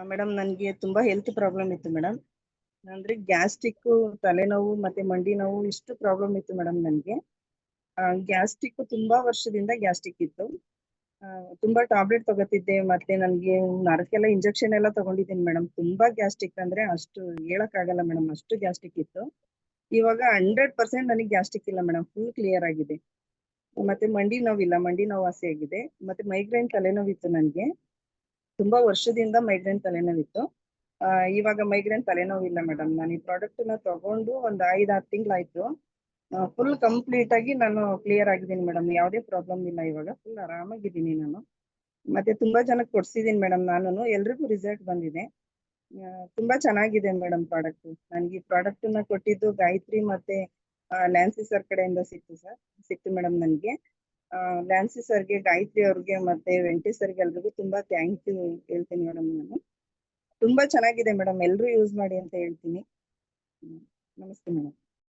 Madam ನನಗೆ ತುಂಬಾ health problem ಇತ್ತು ಮೇಡಮ್. ಅಂದ್ರೆ ಗ್ಯಾಸ್ಟ್ರಿಕ್, ತಲೆನೋವು ಮತ್ತೆ ಮಂಡಿ ನೋವು ಇಷ್ಟು ಪ್ರಾಬ್ಲಮ್ ಇತ್ತು ಮೇಡಮ್ ನನಗೆ. ಗ್ಯಾಸ್ಟ್ರಿಕ್ ತುಂಬಾ ವರ್ಷದಿಂದ ಗ್ಯಾಸ್ಟ್ರಿಕ್ ಇತ್ತು. ಆ, ತುಂಬಾ ಟ್ಯಾಬ್ಲೆಟ್ ತಗೋತಿದ್ದೆ, ಮತ್ತೆ ನನಗೆ ನರಕ್ಕೆಲ್ಲ ಇಂಜೆಕ್ಷನ್ ಎಲ್ಲ ತಗೊಂಡಿದ್ದೀನಿ ಮೇಡಮ್. ತುಂಬಾ ಗ್ಯಾಸ್ಟ್ರಿಕ್ ಅಂದ್ರೆ ಅಷ್ಟು ಹೇಳಕ್ ಆಗಲ್ಲ ಮೇಡಮ್, ಅಷ್ಟು ಗ್ಯಾಸ್ಟ್ರಿಕ್ ಇತ್ತು. ಇವಾಗ 100% ನನಗೆ ಗ್ಯಾಸ್ಟ್ರಿಕ್ ಇಲ್ಲ ಮೇಡಮ್, ಫುಲ್ ಕ್ಲಿಯರ್ ಆಗಿದೆ. ಮತ್ತೆ ಮಂಡಿ ನೋವಿಲ್ಲ, ಮಂಡಿ ನೋವು ವಾಸಿ ಆಗಿದೆ. ಮತ್ತೆ ಮೈಗ್ರೇನ್ ತಲೆನೋವಿತ್ತು ನನಗೆ, ತುಂಬಾ ವರ್ಷದಿಂದ ಮೈಗ್ರೇನ್ ತಲೆನೋವಿತ್ತು. ಇವಾಗ ಮೈಗ್ರೇನ್ ತಲೆನೋವಿಲ್ಲ ಮೇಡಮ್. ನಾನು ಈ ಪ್ರಾಡಕ್ಟ್ ನ ತಗೊಂಡು ಒಂದು 5-6 ತಿಂಗಳಾಯ್ತು. ಫುಲ್ ಕಂಪ್ಲೀಟ್ ಆಗಿ ನಾನು ಕ್ಲಿಯರ್ ಆಗಿದ್ದೀನಿ ಮೇಡಮ್. ಯಾವುದೇ ಪ್ರಾಬ್ಲಮ್ ಇಲ್ಲ, ಇವಾಗ ಫುಲ್ ಆರಾಮಾಗಿದ್ದೀನಿ ನಾನು. ಮತ್ತೆ ತುಂಬಾ ಜನಕ್ಕೆ ಕೊಡ್ಸಿದೀನಿ ಮೇಡಮ್, ನಾನು ಎಲ್ರಿಗೂ ರಿಸಲ್ಟ್ ಬಂದಿದೆ. ತುಂಬಾ ಚೆನ್ನಾಗಿದೆ ಮೇಡಮ್ ಪ್ರಾಡಕ್ಟ್. ನನಗೆ ಈ ಪ್ರಾಡಕ್ಟ್ ನ ಕೊಟ್ಟಿದ್ದು ಗಾಯತ್ರಿ ಮತ್ತೆ ನ್ಯಾನ್ಸಿ ಸರ್ ಕಡೆಯಿಂದ ಸಿಕ್ತು ಮೇಡಮ್ ನನಗೆ. ನ್ಯಾನ್ಸಿ ಸರ್ಗೆ, ಗಾಯತ್ರಿ ಅವ್ರಿಗೆ ಮತ್ತೆ ವೆಂಕಟೇಶ್ ಸರ್ಗೆ ಎಲ್ರಿಗೂ ತುಂಬಾ ಥ್ಯಾಂಕ್ ಯು ಹೇಳ್ತೀನಿ ಮೇಡಮ್ ನಾನು. ತುಂಬಾ ಚೆನ್ನಾಗಿದೆ ಮೇಡಮ್, ಎಲ್ರೂ ಯೂಸ್ ಮಾಡಿ ಅಂತ ಹೇಳ್ತೀನಿ. ನಮಸ್ತೆ ಮೇಡಮ್.